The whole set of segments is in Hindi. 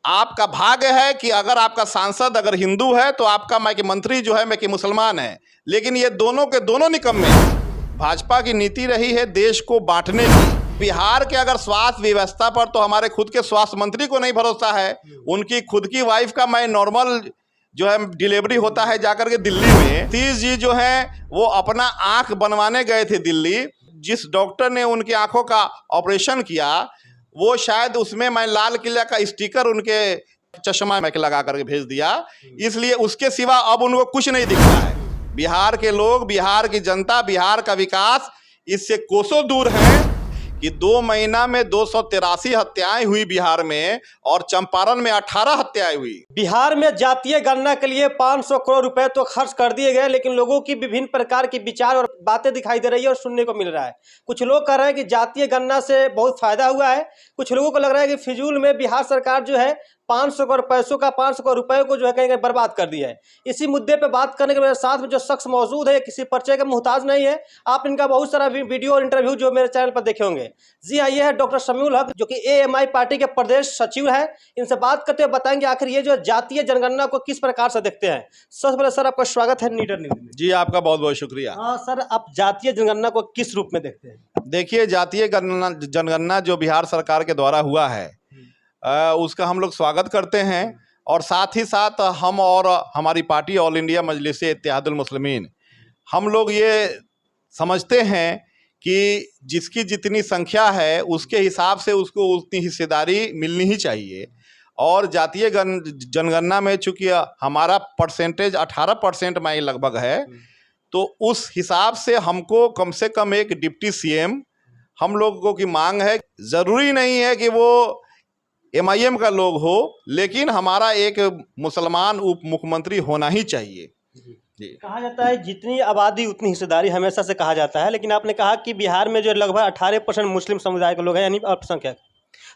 आपका भाग्य है कि अगर आपका सांसद अगर हिंदू है तो आपका मंत्री जो है कि मुसलमान है, लेकिन ये दोनों के दोनों निकम्मे हैं। भाजपा की नीति रही है देश को बांटने की। बिहार के अगर स्वास्थ्य व्यवस्था पर तो हमारे खुद के स्वास्थ्य मंत्री को नहीं भरोसा है। उनकी खुद की वाइफ का नॉर्मल जो है डिलीवरी होता है जाकर के दिल्ली में। नीतीश जी जो है वो अपना आंख बनवाने गए थे दिल्ली। जिस डॉक्टर ने उनकी आंखों का ऑपरेशन किया वो शायद उसमें लाल किला का स्टिकर उनके चश्मा में लगा करके भेज दिया, इसलिए उसके सिवा अब उनको कुछ नहीं दिखता है। बिहार के लोग, बिहार की जनता, बिहार का विकास इससे कोसों दूर है कि 2 महीना में 283 हत्याएं हुई बिहार में और चंपारण में 18 हत्याएं हुई। बिहार में जातीय गणना के लिए 500 करोड़ रुपए तो खर्च कर दिए गए, लेकिन लोगों की विभिन्न प्रकार की विचार और बातें दिखाई दे रही है और सुनने को मिल रहा है। कुछ लोग कह रहे हैं कि जातीय गणना से बहुत फायदा हुआ है, कुछ लोगों को लग रहा है कि फिजूल में बिहार सरकार जो है 500 करोड़ पैसों का 500 करोड़ रुपए को जो है कहीं बर्बाद कर दिया है। इसी मुद्दे पे बात करने के मेरे साथ में जो शख्स मौजूद है, किसी परिचय का मुहताज नहीं है। आप इनका बहुत सारा वीडियो और इंटरव्यू जो मेरे चैनल पर देखे होंगे। जी हाँ, ये है डॉक्टर शमीउल हक जो कि AMI पार्टी के प्रदेश सचिव है। इनसे बात करते हुए बताएंगे आखिर ये जो जातीय जनगणना को किस प्रकार से देखते हैं। सबसे पहले सर आपका स्वागत है नीडर न्यूज में। जी आपका बहुत बहुत शुक्रिया। हाँ सर, आप जातीय जनगणना को किस रूप में देखते हैं? देखिए, जातीय जनगणना जो बिहार सरकार के द्वारा हुआ है उसका हम लोग स्वागत करते हैं और साथ ही साथ हम और हमारी party all India मजलिस-ए Ittehadul Muslimeen हम लोग ये समझते हैं कि जिसकी जितनी संख्या है उसके हिसाब से उसको उतनी हिस्सेदारी मिलनी ही चाहिए। और जातीय जनगणना में चूँकि हमारा परसेंटेज 18% लगभग है, तो उस हिसाब से हमको कम से कम एक डिप्टी CM हम लोगों की मांग है। ज़रूरी नहीं है कि वो MIM का लोग हो, लेकिन हमारा एक मुसलमान उप मुख्यमंत्री होना ही चाहिए। जी। कहा जाता है जितनी आबादी उतनी हिस्सेदारी, हमेशा से कहा जाता है, लेकिन आपने कहा कि बिहार में जो लगभग 18% मुस्लिम समुदाय के लोग हैं, यानी अल्पसंख्यक,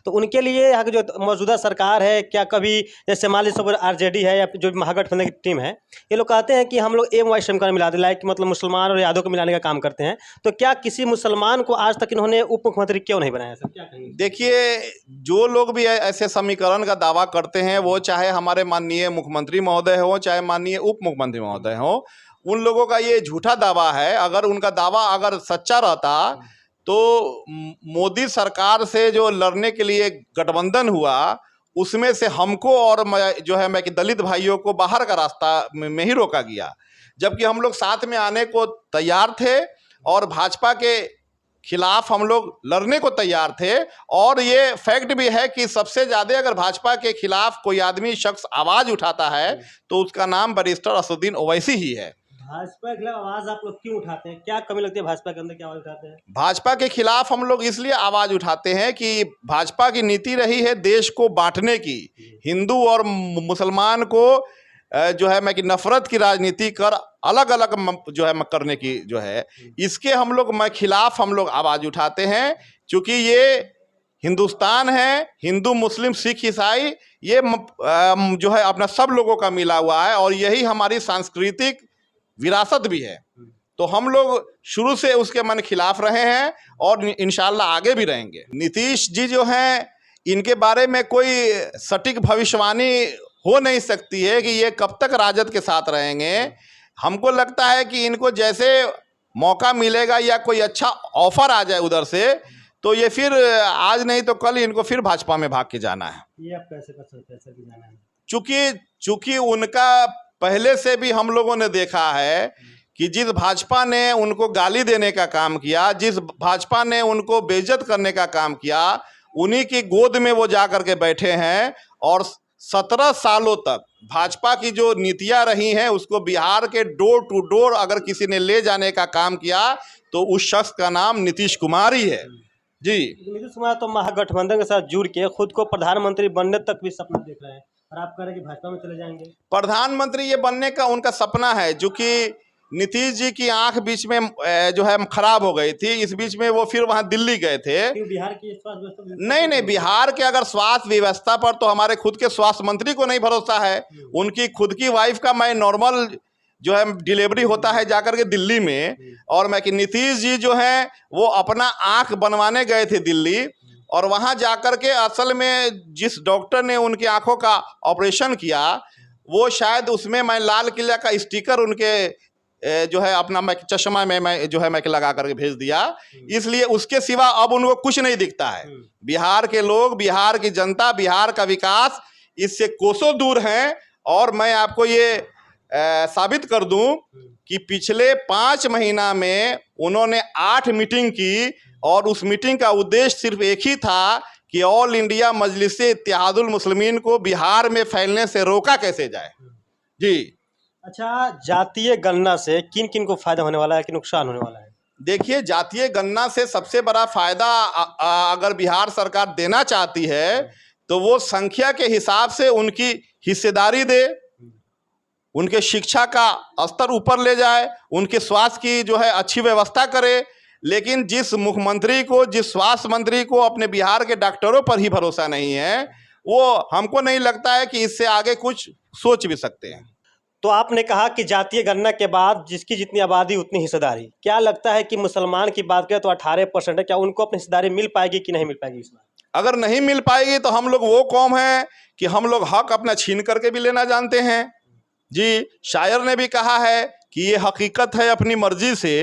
तो उनके लिए यहाँ की जो मौजूदा सरकार है, क्या कभी जैसे मान लीजिए RJD है या जो महागठबंधन की टीम है, ये लोग कहते हैं कि हम लोग AMY समीकरण मिला दे, लाइक मतलब मुसलमान और यादव को मिलाने का काम करते हैं, तो क्या किसी मुसलमान को आज तक इन्होंने उप मुख्यमंत्री क्यों नहीं बनाया सर, क्या कहेंगे? देखिए, जो लोग भी ऐसे समीकरण का दावा करते हैं, वो चाहे हमारे माननीय मुख्यमंत्री महोदय हो, चाहे माननीय उप मुख्यमंत्री महोदय हो, उन लोगों का ये झूठा दावा है। अगर उनका दावा अगर सच्चा रहता तो मोदी सरकार से जो लड़ने के लिए गठबंधन हुआ उसमें से हमको और जो है कि दलित भाइयों को बाहर का रास्ता में ही रोका गया, जबकि हम लोग साथ में आने को तैयार थे और भाजपा के खिलाफ हम लोग लड़ने को तैयार थे। और ये फैक्ट भी है कि सबसे ज़्यादा अगर भाजपा के खिलाफ कोई आदमी शख्स आवाज़ उठाता है तो उसका नाम बैरिस्टर असदुद्दीन ओवैसी ही है। भाजपा के खिलाफ आवाज आप लोग क्यों उठाते हैं? क्या कमी लगती है भाजपा के अंदर, क्या आवाज उठाते हैं? भाजपा के खिलाफ हम लोग इसलिए आवाज उठाते हैं कि भाजपा की नीति रही है देश को बांटने की। हिंदू और मुसलमान को जो है कि नफरत की राजनीति कर अलग अलग जो है करने की जो है, इसके हम लोग खिलाफ हम लोग आवाज उठाते हैं। क्योंकि ये हिंदुस्तान है, हिंदू मुस्लिम सिख ईसाई ये जो है अपना सब लोगों का मिला हुआ है और यही हमारी सांस्कृतिक विरासत भी है। तो हम लोग शुरू से उसके खिलाफ रहे हैं और इंशाल्लाह आगे भी रहेंगे। नीतीश जी जो हैं, इनके बारे में कोई सटीक भविष्यवाणी हो नहीं सकती है कि ये कब तक राजद के साथ रहेंगे। हमको लगता है कि इनको जैसे मौका मिलेगा या कोई अच्छा ऑफर आ जाए उधर से, तो ये फिर आज नहीं तो कल इनको फिर भाजपा में भाग के जाना है। ये आप कैसे कर सकते हैं सर कि जाना है? चूंकि उनका पहले से भी हम लोगों ने देखा है कि जिस भाजपा ने उनको गाली देने का काम किया, जिस भाजपा ने उनको बेइज्जत करने का काम किया, उन्हीं की गोद में वो जा करके बैठे हैं। और 17 सालों तक भाजपा की जो नीतियां रही हैं उसको बिहार के डोर टू डोर अगर किसी ने ले जाने का काम किया तो उस शख्स का नाम नीतीश कुमार ही है। जी, नीतीश कुमार तो महागठबंधन के साथ जुड़ के खुद को प्रधानमंत्री बनने तक भी सपना देख रहे हैं, और आप कह रहे हैं कि भाजपा में चले जाएंगे। प्रधानमंत्री ये बनने का उनका सपना है, जो कि नीतीश जी की आंख बीच में जो है खराब हो गई थी, इस बीच में वो फिर वहां दिल्ली गए थे। बिहार की स्वास्थ्य व्यवस्था नहीं, बिहार के अगर स्वास्थ्य व्यवस्था पर तो हमारे खुद के स्वास्थ्य मंत्री को नहीं भरोसा है। उनकी खुद की वाइफ का नॉर्मल जो है डिलीवरी होता है जाकर के दिल्ली में। और नीतीश जी जो हैं वो अपना आंख बनवाने गए थे दिल्ली। और वहाँ जाकर के असल में जिस डॉक्टर ने उनकी आंखों का ऑपरेशन किया वो शायद उसमें मैं लाल किला का स्टिकर उनके जो है अपना मैं चश्मा में मैं जो है मैं लगा करके भेज दिया, इसलिए उसके सिवा अब उनको कुछ नहीं दिखता है। बिहार के लोग, बिहार की जनता, बिहार का विकास इससे कोसों दूर हैं। और मैं आपको ये साबित कर दूं कि पिछले 5 महीना में उन्होंने 8 मीटिंग की और उस मीटिंग का उद्देश्य सिर्फ एक ही था कि ऑल इंडिया मजलिस-ए इत्तेहादुल मुस्लिमीन को बिहार में फैलने से रोका कैसे जाए। जी अच्छा, जातीय गणना से किन किन को फायदा होने वाला है कि नुकसान होने वाला है? देखिए, जातीय गणना से सबसे बड़ा फायदा अगर बिहार सरकार देना चाहती है तो वो संख्या के हिसाब से उनकी हिस्सेदारी दे, उनके शिक्षा का स्तर ऊपर ले जाए, उनके स्वास्थ्य की जो है अच्छी व्यवस्था करे। लेकिन जिस मुख्यमंत्री को, जिस स्वास्थ्य मंत्री को अपने बिहार के डॉक्टरों पर ही भरोसा नहीं है, वो हमको नहीं लगता है कि इससे आगे कुछ सोच भी सकते हैं। तो आपने कहा कि जातीय गणना के बाद जिसकी जितनी आबादी उतनी हिस्सेदारी, क्या लगता है कि मुसलमान की बात करें तो 18% है, क्या उनको अपनी हिस्सेदारी मिल पाएगी कि नहीं मिल पाएगी इस बार? अगर नहीं मिल पाएगी तो हम लोग वो कौम है कि हम लोग हक अपना छीन करके भी लेना जानते हैं। जी, शायर ने भी कहा है कि ये हकीकत है अपनी मर्जी से,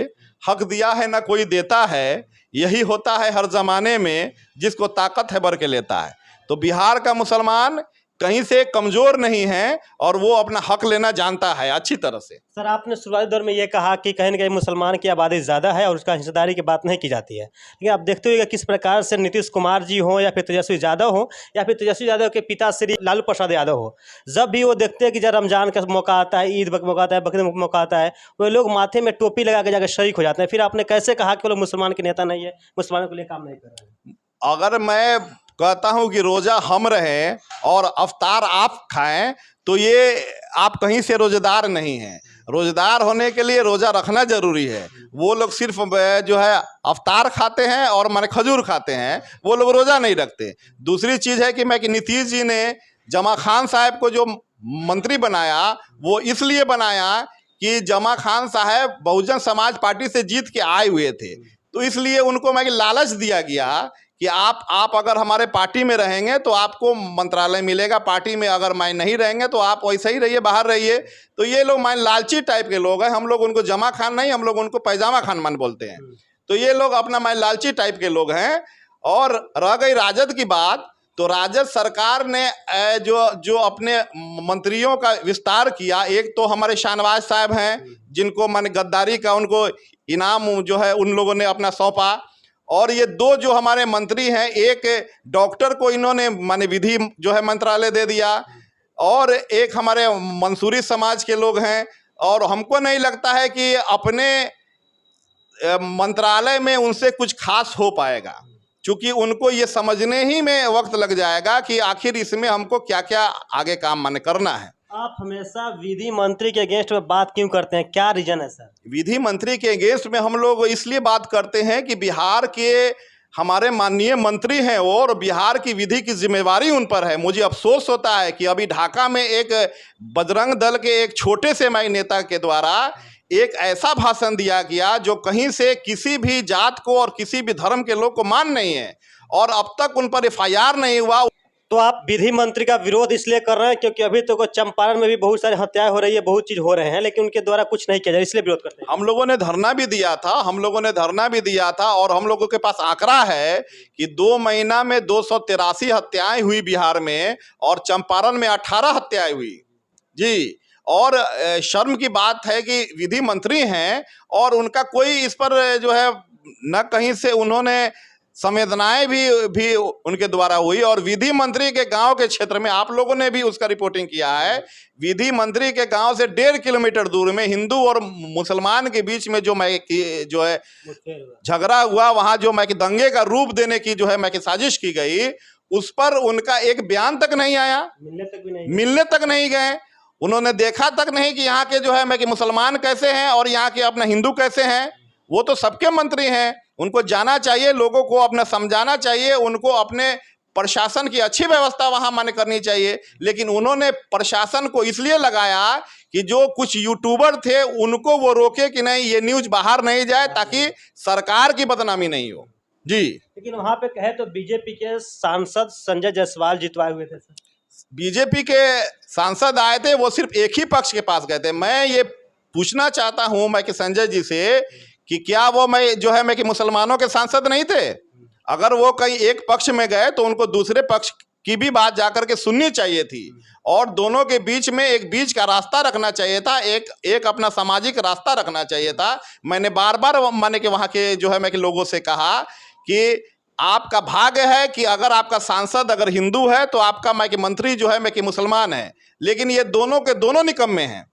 हक दिया है ना कोई देता है, यही होता है हर ज़माने में, जिसको ताकत है भर के लेता है। तो बिहार का मुसलमान कहीं से कमज़ोर नहीं है और वो अपना हक लेना जानता है अच्छी तरह से। सर, आपने शुरुआती दौर में ये कहा कि कहीं ना कहीं मुसलमान की आबादी ज़्यादा है और उसका हिस्सेदारी की बात नहीं की जाती है, लेकिन आप देखते हुए किस प्रकार से नीतीश कुमार जी हों या फिर तेजस्वी यादव हो या फिर तेजस्वी यादव के पिता श्री लालू प्रसाद यादव हो, जब भी वो देखते हैं कि जब रमज़ान का मौका आता है, ईद का मौका आता है, बकरीद का मौका आता है, वो लोग माथे में टोपी लगा के जाकर शरीक हो जाते हैं। फिर आपने कैसे कहा कि वो लोग मुसलमान के नेता नहीं है, मुसलमानों के लिए काम नहीं कर रहे हैं? अगर मैं कहता हूँ कि रोज़ा हम रहें और अफ्तार आप खाएं तो ये आप कहीं से रोज़ेदार नहीं हैं। रोज़ेदार होने के लिए रोज़ा रखना ज़रूरी है। वो लोग सिर्फ जो है अफ्तार खाते हैं और माने खजूर खाते हैं, वो लोग रोज़ा नहीं रखते। दूसरी चीज़ है कि नीतीश जी ने जमा खान साहब को जो मंत्री बनाया वो इसलिए बनाया कि जमा खान साहब बहुजन समाज पार्टी से जीत के आए हुए थे, तो इसलिए उनको लालच दिया गया कि आप अगर हमारे पार्टी में रहेंगे तो आपको मंत्रालय मिलेगा, पार्टी में अगर नहीं रहेंगे तो आप वैसे ही रहिए, बाहर रहिए। तो ये लोग लालची टाइप के लोग हैं। हम लोग उनको जमा खान नहीं, हम लोग उनको पैजामा खान बोलते हैं। तो ये लोग अपना लालची टाइप के लोग हैं। और रह गई राजद की बात, तो राजद सरकार ने जो अपने मंत्रियों का विस्तार किया, एक तो हमारे शाहनवाज साहब हैं जिनको गद्दारी का उनको इनाम जो है उन लोगों ने अपना सौंपा, और ये 2 जो हमारे मंत्री हैं, एक डॉक्टर को इन्होंने विधि जो है मंत्रालय दे दिया और एक हमारे मंसूरी समाज के लोग हैं। और हमको नहीं लगता है कि अपने मंत्रालय में उनसे कुछ खास हो पाएगा, क्योंकि उनको ये समझने ही में वक्त लग जाएगा कि आखिर इसमें हमको क्या क्या आगे काम करना है। आप हमेशा विधि मंत्री के अगेंस्ट में बात क्यों करते हैं, क्या रीजन है सर? विधि मंत्री के अगेंस्ट में हम लोग इसलिए बात करते हैं कि बिहार के हमारे माननीय मंत्री हैं और बिहार की विधि की जिम्मेवारी उन पर है। मुझे अफसोस होता है कि अभी ढाका में एक बजरंग दल के एक छोटे से नेता के द्वारा एक ऐसा भाषण दिया गया जो कहीं से किसी भी जात को और किसी भी धर्म के लोग को मान नहीं है, और अब तक उन पर FIR नहीं हुआ। तो आप विधि मंत्री का विरोध इसलिए कर रहे हैं क्योंकि अभी तो चंपारण में भी बहुत सारी हत्याएं हो रही है, बहुत चीज हो रहे हैं, लेकिन उनके द्वारा कुछ नहीं किया जाए, इसलिए विरोध करते हैं? हम लोगों ने धरना भी दिया था, और हम लोगों के पास आंकड़ा है कि 2 महीना में 283 हत्याएं हुई बिहार में, और चंपारण में 18 हत्याएं हुई। जी, और शर्म की बात है कि विधि मंत्री हैं और उनका कोई इस पर जो है न कहीं से उन्होंने संवेदनाएं भी उनके द्वारा हुई। और विधि मंत्री के गांव के क्षेत्र में आप लोगों ने भी उसका रिपोर्टिंग किया है। विधि मंत्री के गांव से 1.5 किलोमीटर दूर में हिंदू और मुसलमान के बीच में जो है झगड़ा हुआ, वहां जो दंगे का रूप देने की जो है साजिश की गई, उस पर उनका एक बयान तक नहीं आया, मिलने तक नहीं गए। उन्होंने देखा तक नहीं कि यहाँ के जो है कि मुसलमान कैसे हैं और यहाँ के अपना हिंदू कैसे हैं। वो तो सबके मंत्री हैं, उनको जाना चाहिए, लोगों को अपना समझाना चाहिए, उनको अपने प्रशासन की अच्छी व्यवस्था वहाँ करनी चाहिए। लेकिन उन्होंने प्रशासन को इसलिए लगाया कि जो कुछ यूट्यूबर थे उनको वो रोके कि नहीं, ये न्यूज़ बाहर नहीं जाए ताकि सरकार की बदनामी नहीं हो। जी। लेकिन वहां पे कहे तो बीजेपी के सांसद संजय जायसवाल जितवाए हुए थे सर। बीजेपी के सांसद आए थे, वो सिर्फ एक ही पक्ष के पास गए थे। मैं ये पूछना चाहता हूं मैं कि संजय जी से कि क्या वो मैं जो है मैं कि मुसलमानों के सांसद नहीं थे? अगर वो कहीं एक पक्ष में गए तो उनको दूसरे पक्ष की भी बात जाकर के सुननी चाहिए थी और दोनों के बीच में एक बीच का रास्ता रखना चाहिए था, एक अपना सामाजिक रास्ता रखना चाहिए था। मैंने बार बार मैंने कि वहाँ के जो है मैं कि लोगों से कहा कि आपका भाग्य है कि अगर आपका सांसद अगर हिंदू है तो आपका मैं कि मंत्री जो है मैं कि मुसलमान है, लेकिन ये दोनों के दोनों निकम्मे हैं।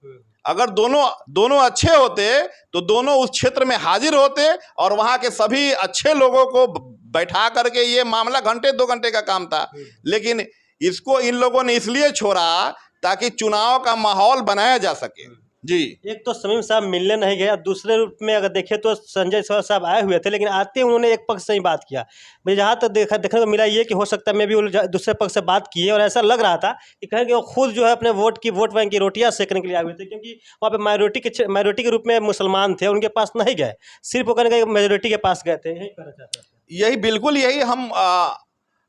अगर दोनों अच्छे होते तो दोनों उस क्षेत्र में हाजिर होते और वहाँ के सभी अच्छे लोगों को बैठा करके ये मामला घंटे 2 घंटे का काम था, लेकिन इसको इन लोगों ने इसलिए छोड़ा ताकि चुनाव का माहौल बनाया जा सके। जी। एक तो शमीम साहब मिलने नहीं गए, दूसरे रूप में अगर देखें तो संजय जायसवाल साहब आए हुए थे, लेकिन आते ही उन्होंने एक पक्ष से ही बात किया। मुझे जहाँ तक देखने को मिला ये कि हो सकता है मैं भी दूसरे पक्ष से बात किए और ऐसा लग रहा था कि कहें कि वो खुद जो है अपने वोट बैंक की रोटियां सेकने के लिए आए हुए थे, क्योंकि वहाँ पे माइनॉरिटी के रूप में मुसलमान थे, उनके पास नहीं गए, सिर्फ वो कहने का मेजोरिटी के पास गए थे। यही कहना चाहते हैं। यही बिल्कुल यही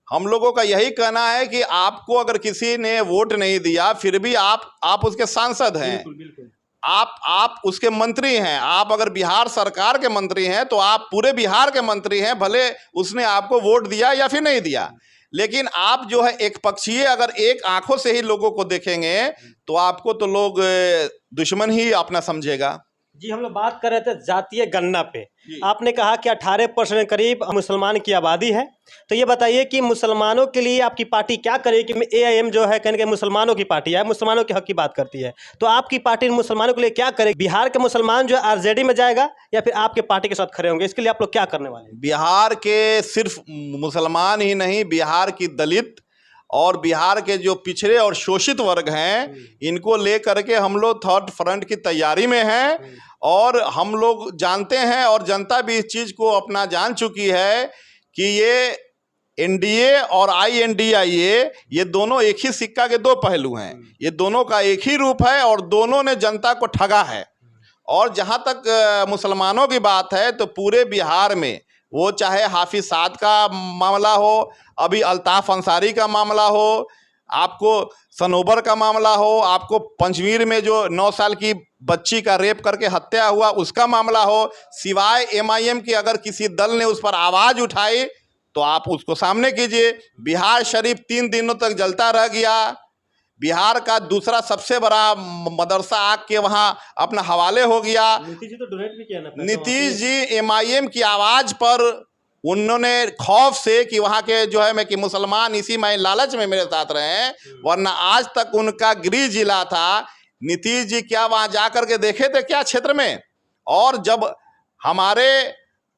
हम लोगों का यही कहना है कि आपको अगर किसी ने वोट नहीं दिया फिर भी आप उसके सांसद हैं। बिल्कुल बिल्कुल। आप उसके मंत्री हैं। आप अगर बिहार सरकार के मंत्री हैं तो आप पूरे बिहार के मंत्री हैं, भले उसने आपको वोट दिया या फिर नहीं दिया। लेकिन आप जो है एक पक्षीय अगर एक आंखों से ही लोगों को देखेंगे तो आपको तो लोग दुश्मन ही अपना समझेगा। जी, हम लोग बात कर रहे थे जातीय गणना पे। आपने कहा कि 18% के करीब मुसलमान की आबादी है, तो ये बताइए कि मुसलमानों के लिए आपकी पार्टी क्या करेगी? कि एआईएम जो है कहने के मुसलमानों की पार्टी है, मुसलमानों के हक की बात करती है, तो आपकी पार्टी मुसलमानों के लिए क्या करेगी? बिहार के मुसलमान जो है आरजेडी में जाएगा या फिर आपके पार्टी के साथ खड़े होंगे? इसके लिए आप लोग क्या करने वाले हैं? बिहार के सिर्फ मुसलमान ही नहीं, बिहार की दलित और बिहार के जो पिछड़े और शोषित वर्ग हैं, इनको लेकर के हम लोग थर्ड फ्रंट की तैयारी में हैं और हम लोग जानते हैं और जनता भी इस चीज़ को अपना जान चुकी है कि ये एनडीए और आईएनडीआईए ये दोनों एक ही सिक्का के 2 पहलू हैं। ये दोनों का एक ही रूप है और दोनों ने जनता को ठगा है। और जहाँ तक मुसलमानों की बात है तो पूरे बिहार में वो चाहे हाफिज साद का मामला हो, अभी अल्ताफ अंसारी का मामला हो, आपको सनोबर का मामला हो, आपको पंचमीर में जो 9 साल की बच्ची का रेप करके हत्या हुआ उसका मामला हो, सिवाय एमआईएम की अगर किसी दल ने उस पर आवाज़ उठाई तो आप उसको सामने कीजिए। बिहार शरीफ 3 दिनों तक जलता रह गया। बिहार का दूसरा सबसे बड़ा मदरसा आग के वहाँ अपना हवाले हो गया। नीतीश जी तो डोनेट भी किया ना पैसा नीतीश जी एमआईएम की आवाज़ पर उन्होंने खौफ से कि वहाँ के जो है मैं कि मुसलमान इसी में लालच में मेरे साथ रहे हैं, वरना आज तक उनका गृह जिला था। नीतीश जी क्या वहाँ जा कर के देखे थे क्या क्षेत्र में? और जब हमारे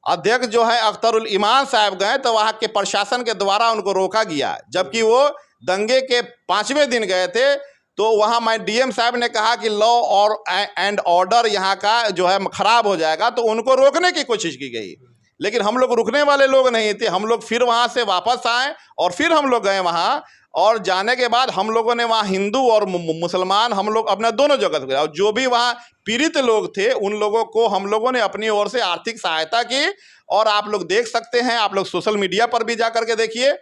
अध्यक्ष जो है अख्तरुल ईमान साहब गए तो वहाँ के प्रशासन के द्वारा उनको रोका गया, जबकि वो दंगे के 5वें दिन गए थे। तो वहाँ मैं डीएम साहब ने कहा कि लॉ और एंड ऑर्डर यहाँ का जो है खराब हो जाएगा, तो उनको रोकने की कोशिश की गई, लेकिन हम लोग रुकने वाले लोग नहीं थे। हम लोग फिर वहाँ से वापस आए और फिर हम लोग गए वहाँ, और जाने के बाद हम लोगों ने वहाँ हिंदू और मुसलमान हम लोग अपना दोनों जगह से, और जो भी वहाँ पीड़ित लोग थे उन लोगों को हम लोगों ने अपनी ओर से आर्थिक सहायता की। और आप लोग देख सकते हैं, आप लोग सोशल मीडिया पर भी जा करके देखिए,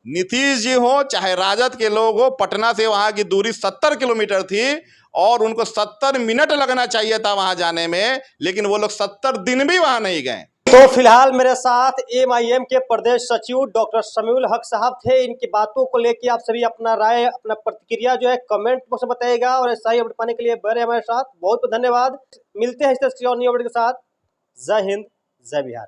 नीतीश जी हो चाहे राजद के लोग हो, पटना से वहाँ की दूरी 70 किलोमीटर थी और उनको 70 मिनट लगना चाहिए था वहाँ जाने में, लेकिन वो लोग 70 दिन भी वहाँ नहीं गए। तो फिलहाल मेरे साथ एमआईएम के प्रदेश सचिव डॉक्टर शमीउल हक साहब थे। इनकी बातों को लेकर आप सभी अपना राय, अपना प्रतिक्रिया जो है कमेंट बॉक्स में बताइएगा, और ऐसा ही अपडेट पाने के लिए बने हमारे साथ। बहुत बहुत धन्यवाद। मिलते हैं इस तरह के साथ। जय हिंद, जय बिहार।